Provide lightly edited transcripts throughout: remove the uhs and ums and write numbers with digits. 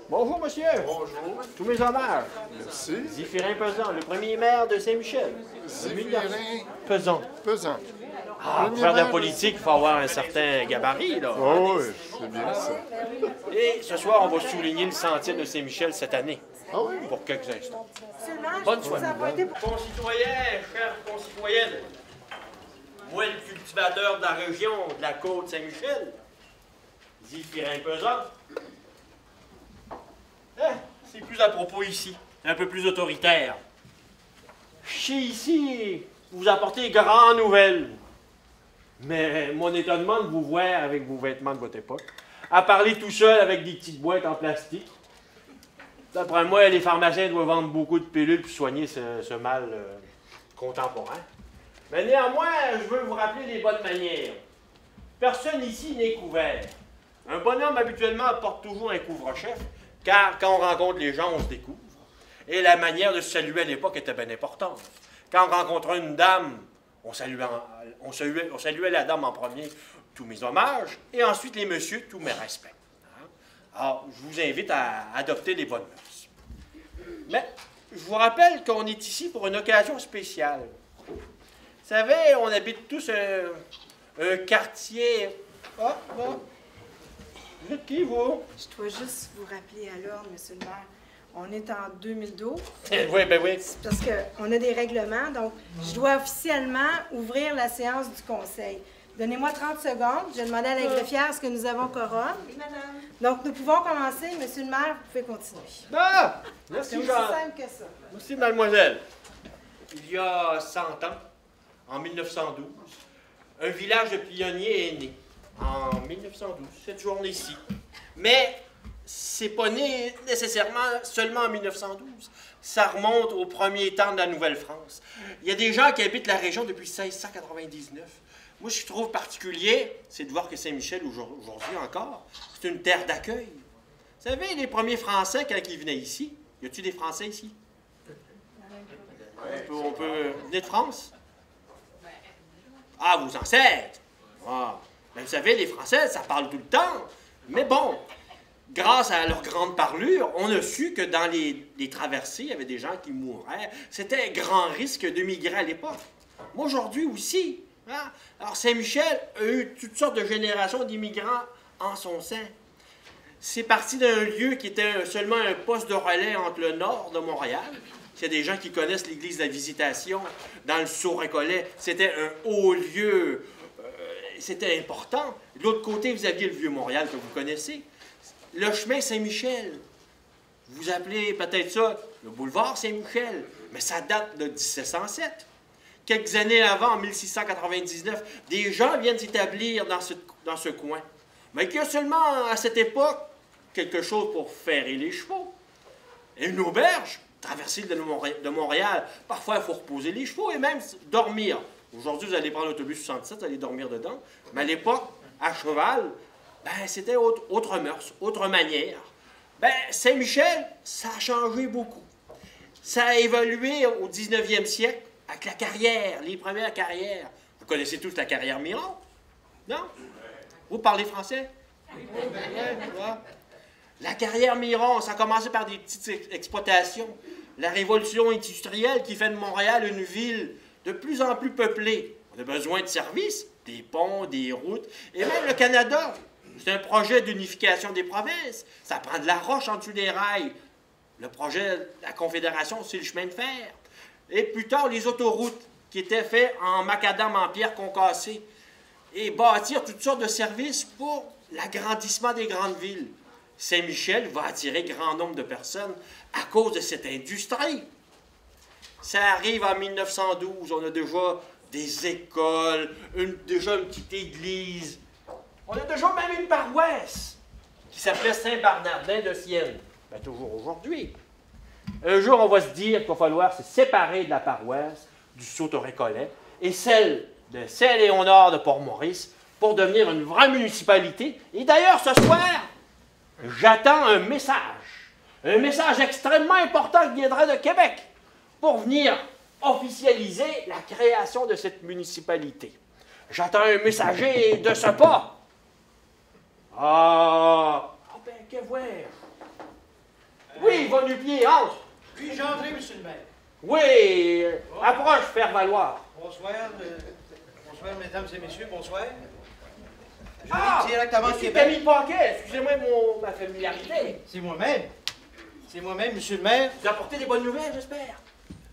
Bonjour, monsieur. Bonjour. Tous mes hommages. Merci. Zéphirin Pesan, le premier maire de Saint-Michel. Zéphirin Pesan. Pesant. Ah, pour faire de la politique, il faut avoir un certain gabarit, là. Oh, oui, c'est bien ça. Et ce soir, on va souligner le centième de Saint-Michel cette année. Ah oui? Pour quelques instants. Seulement, Bonne je soirée. vous apporter pour... Concitoyens, chers concitoyennes, moi, le cultivateur de la région de la côte Saint-Michel, Zéphirin Pesan, c'est plus à propos ici, un peu plus autoritaire. Je suis ici vous apporter des grandes nouvelles. Mais mon étonnement de vous voir avec vos vêtements de votre époque, à parler tout seul avec des petites boîtes en plastique. D'après moi, les pharmaciens doivent vendre beaucoup de pilules pour soigner ce mal contemporain. Mais néanmoins, je veux vous rappeler les bonnes manières. Personne ici n'est couvert. Un bonhomme, habituellement, porte toujours un couvre-chef, car quand on rencontre les gens, on se découvre. Et la manière de se saluer à l'époque était bien importante. Quand on rencontrait une dame, on saluait la dame en premier, tous mes hommages, et ensuite les messieurs, tous mes respects. Alors, je vous invite à adopter les bonnes mœurs. Mais je vous rappelle qu'on est ici pour une occasion spéciale. Vous savez, on habite tous un quartier... Ah, bon. Vous êtes qui, vous? Je dois juste vous rappeler à l'ordre, monsieur le maire. On est en 2012. Oui, ben oui. C'est parce qu'on a des règlements, donc je dois officiellement ouvrir la séance du conseil. Donnez-moi 30 secondes. Je vais demander à la greffière ce que nous avons quorum. Oui, madame. Donc, nous pouvons commencer. Monsieur le maire, vous pouvez continuer. Ah! C'est Merci, aussi Jean. simple que ça. Merci, mademoiselle. Il y a 100 ans, en 1912, un village de pionniers est né. En 1912, cette journée-ci. Mais c'est pas né nécessairement seulement en 1912. Ça remonte au premier temps de la Nouvelle-France. Il y a des gens qui habitent la région depuis 1699. Moi, ce que je trouve particulier, c'est de voir que Saint-Michel, aujourd'hui encore, c'est une terre d'accueil. Vous savez, les premiers Français, quand ils venaient ici, y a-t-il des Français ici? On peut... Vous venez de France? Ah, vos ancêtres! Ah. Ben, vous savez, les Français, ça parle tout le temps. Mais bon, grâce à leur grande parlure, on a su que dans les traversées, il y avait des gens qui mouraient. C'était un grand risque de migrer à l'époque. Moi, aujourd'hui aussi. Hein? Alors, Saint-Michel a eu toutes sortes de générations d'immigrants en son sein. C'est parti d'un lieu qui était seulement un poste de relais entre le nord de Montréal. Il y a des gens qui connaissent l'église de la Visitation, dans le Sault-Récollet. C'était un haut lieu. C'était important. De l'autre côté, vous aviez le Vieux-Montréal que vous connaissez. Le chemin Saint-Michel. Vous appelez peut-être ça le boulevard Saint-Michel, mais ça date de 1707. Quelques années avant, en 1699, des gens viennent s'établir dans ce coin. Mais qu'il y a seulement, à cette époque, quelque chose pour ferrer les chevaux. Et une auberge, traversée de Montréal. Parfois, il faut reposer les chevaux et même dormir. Aujourd'hui, vous allez prendre l'autobus 67, vous allez dormir dedans. Mais à l'époque, à cheval, ben, c'était autre mœurs, autre manière. Ben, Saint-Michel, ça a changé beaucoup. Ça a évolué au 19e siècle avec la carrière, les premières carrières. Vous connaissez tous la carrière Miron? Non? Vous parlez français? Ouais. La carrière Miron, ça a commencé par des petites exploitations. La révolution industrielle qui fait de Montréal une ville de plus en plus peuplée. On a besoin de services, des ponts, des routes, et même le Canada. C'est un projet d'unification des provinces. Ça prend de la roche en dessous des rails. Le projet de la Confédération, c'est le chemin de fer. Et plus tard, les autoroutes qui étaient faites en macadam en pierre concassée. Et bâtir toutes sortes de services pour l'agrandissement des grandes villes. Saint-Michel va attirer grand nombre de personnes à cause de cette industrie. Ça arrive en 1912, on a déjà des écoles, déjà une petite église. On a déjà même une paroisse qui s'appelait Saint-Bernardin de Sienne. Bien, toujours aujourd'hui. Un jour, on va se dire qu'il va falloir se séparer de la paroisse du Sault-Récollet et celle de Saint-Léonard de Port-Maurice pour devenir une vraie municipalité. Et d'ailleurs, ce soir, j'attends un message extrêmement important qui viendra de Québec pour venir officialiser la création de cette municipalité. J'attends un messager de ce pas. Ah ben, que voir? Oui, va du pied, entre. Puis-je entrer, monsieur le maire? Oui, approche, faire valoir. Bonsoir, bonsoir, mesdames et messieurs, bonsoir. Je Ah, viens directement de monsieur Québec. Camille Paquet, excusez-moi ma familiarité. C'est moi-même. C'est moi-même, monsieur le maire. Vous apportez des bonnes nouvelles, j'espère.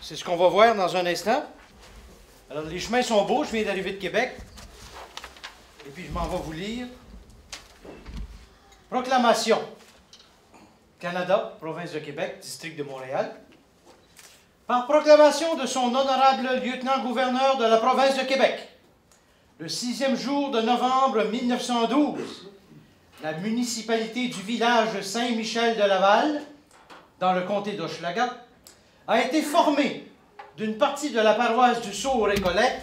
C'est ce qu'on va voir dans un instant. Alors, les chemins sont beaux, je viens d'arriver de Québec. Et puis, je m'en vais vous lire. Proclamation. Canada, province de Québec, district de Montréal. Par proclamation de son honorable lieutenant-gouverneur de la province de Québec, le 6e jour de novembre 1912, la municipalité du village Saint-Michel-de-Laval, dans le comté d'Hochelaga, a été formée d'une partie de la paroisse du Sault-Récollet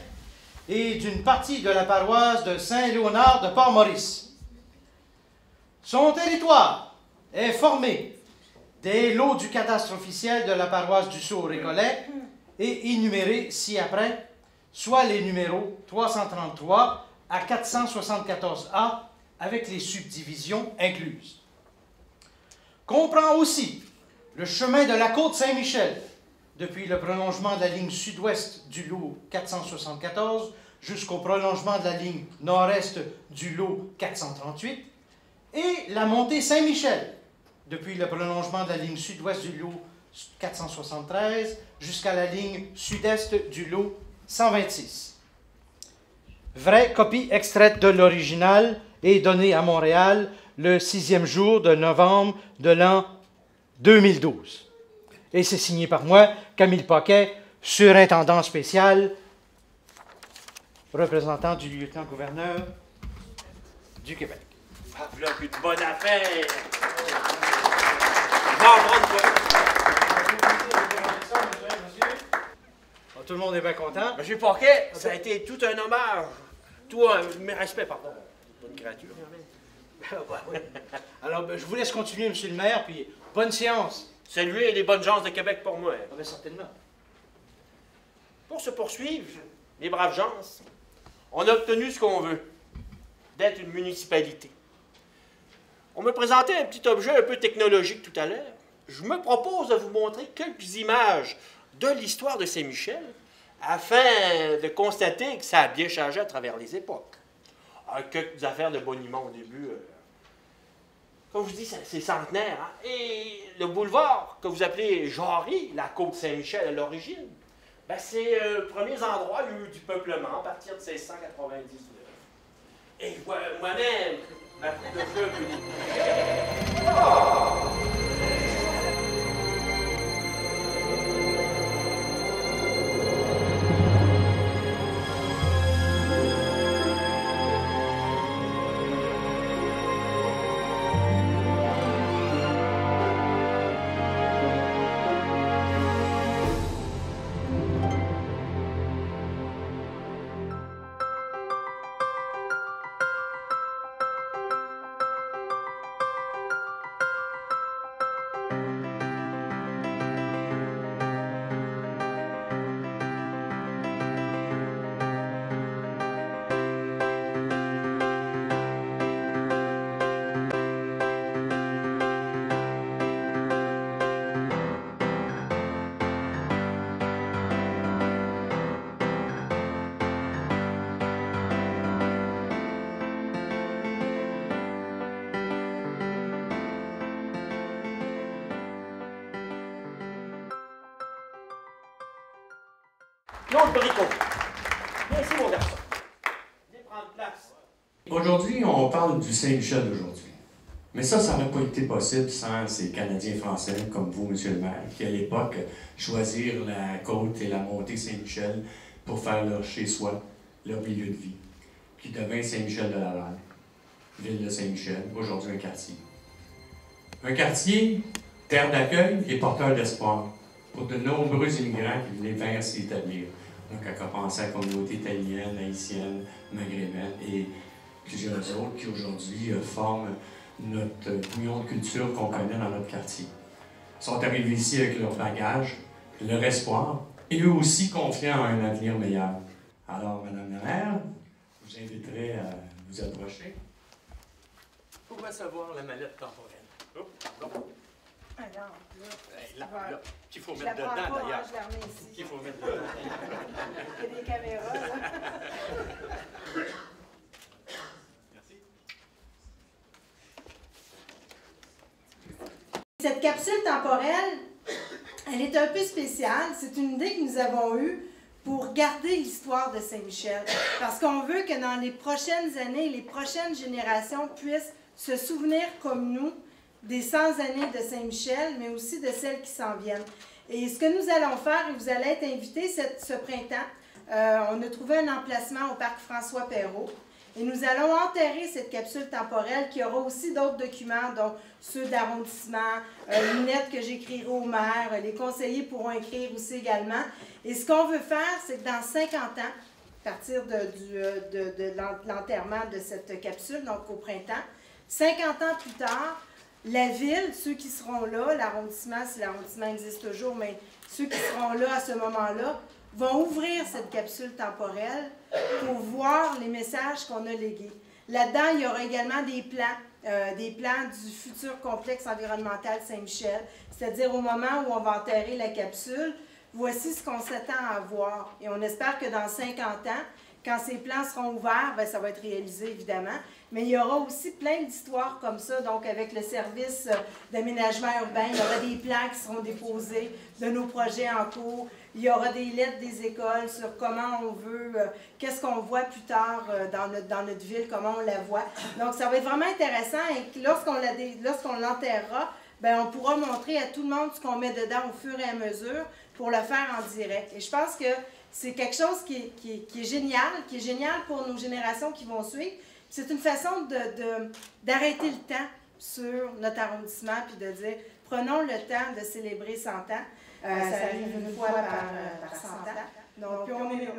et d'une partie de la paroisse de Saint-Léonard de Port-Maurice. Son territoire est formé des lots du cadastre officiel de la paroisse du Sault-Récollet et énumérés ci-après, soit les numéros 333 à 474A avec les subdivisions incluses. Comprend aussi le chemin de la côte Saint-Michel, depuis le prolongement de la ligne sud-ouest du lot 474 jusqu'au prolongement de la ligne nord-est du lot 438, et la montée Saint-Michel, depuis le prolongement de la ligne sud-ouest du lot 473 jusqu'à la ligne sud-est du lot 126. Vraie copie extraite de l'original et donnée à Montréal le 6e jour de novembre de l'an 2012. Et c'est signé par moi, Camille Paquet, surintendant spécial, représentant du lieutenant-gouverneur du Québec. Ah, voilà une bonne affaire. Bon, Tout le monde est bien content. Monsieur Paquet, ça a été tout un hommage. Tout mes respects, pardon. Bonne créature. Alors, je vous laisse continuer, monsieur le maire, puis bonne séance. Saluez les bonnes gens de Québec pour moi. Ah, bien, certainement. Pour se poursuivre, les braves gens, on a obtenu ce qu'on veut, d'être une municipalité. On me présentait un petit objet un peu technologique tout à l'heure. Je me propose de vous montrer quelques images de l'histoire de Saint-Michel afin de constater que ça a bien changé à travers les époques. Quelques affaires de boniment au début. Comme je vous dis, c'est centenaire. Hein? Et le boulevard que vous appelez Jarry, la côte Saint-Michel à l'origine, ben c'est premiers endroits où il y a eu du peuplement à partir de 1699. Et je vois moi-même ma coupe de feu unique. Claude Bricot. Merci, mon garçon. Viens prendre place. Aujourd'hui, on parle du Saint-Michel d'aujourd'hui. Mais ça n'aurait pas été possible sans ces Canadiens français comme vous, monsieur le maire, qui à l'époque choisirent la côte et la montée Saint-Michel pour faire leur chez-soi, leur milieu de vie, qui devint Saint-Michel-de-Laval, ville de Saint-Michel, aujourd'hui un quartier. Un quartier, terre d'accueil et porteur d'espoir pour de nombreux immigrants qui venaient venir s'y établir. Donc, à penser à la communauté italienne, haïtienne, maghrébine et plusieurs autres qui aujourd'hui forment notre bouillon de culture qu'on connaît dans notre quartier. Ils sont arrivés ici avec leur bagage, leur espoir, et eux aussi confiants à un avenir meilleur. Alors, Madame la maire, je vous inviterai à vous approcher. Pour recevoir la mallette temporelle. Oh, pardon. Alors, Là, qu'il faut je mettre la prends dedans, pas, d'ailleurs. je la remets ici. Qu'il faut mettre dedans. Il y a des caméras, là. Merci. Cette capsule temporelle, elle est un peu spéciale. C'est une idée que nous avons eue pour garder l'histoire de Saint-Michel. Parce qu'on veut que dans les prochaines années, les prochaines générations puissent se souvenir comme nous des 100 années de Saint-Michel, mais aussi de celles qui s'en viennent. Et ce que nous allons faire, et vous allez être invités ce printemps, on a trouvé un emplacement au parc François-Perrault. Et nous allons enterrer cette capsule temporelle qui aura aussi d'autres documents, dont ceux d'arrondissement, une lettre que j'écrirai au maire, les conseillers pourront écrire aussi également. Et ce qu'on veut faire, c'est que dans 50 ans, à partir de l'enterrement de cette capsule, donc au printemps, 50 ans plus tard, la ville, ceux qui seront là, l'arrondissement, si l'arrondissement existe toujours, mais ceux qui seront là à ce moment-là, vont ouvrir cette capsule temporelle pour voir les messages qu'on a légués. Là-dedans, il y aura également des plans du futur complexe environnemental Saint-Michel, c'est-à-dire au moment où on va enterrer la capsule, voici ce qu'on s'attend à voir. Et on espère que dans 50 ans, quand ces plans seront ouverts, bien, ça va être réalisé évidemment, mais il y aura aussi plein d'histoires comme ça, donc avec le service d'aménagement urbain, il y aura des plans qui seront déposés de nos projets en cours, il y aura des lettres des écoles sur comment on veut, qu'est-ce qu'on voit plus tard dans notre ville, comment on la voit. Donc ça va être vraiment intéressant et lorsqu'on l'enterrera, bien, on pourra montrer à tout le monde ce qu'on met dedans au fur et à mesure pour le faire en direct. Et je pense que c'est quelque chose qui est génial pour nos générations qui vont suivre. C'est une façon d'arrêter le temps sur notre arrondissement puis de dire, prenons le temps de célébrer 100 ans. Ça arrive une fois par 100 ans. Donc, puis on est là.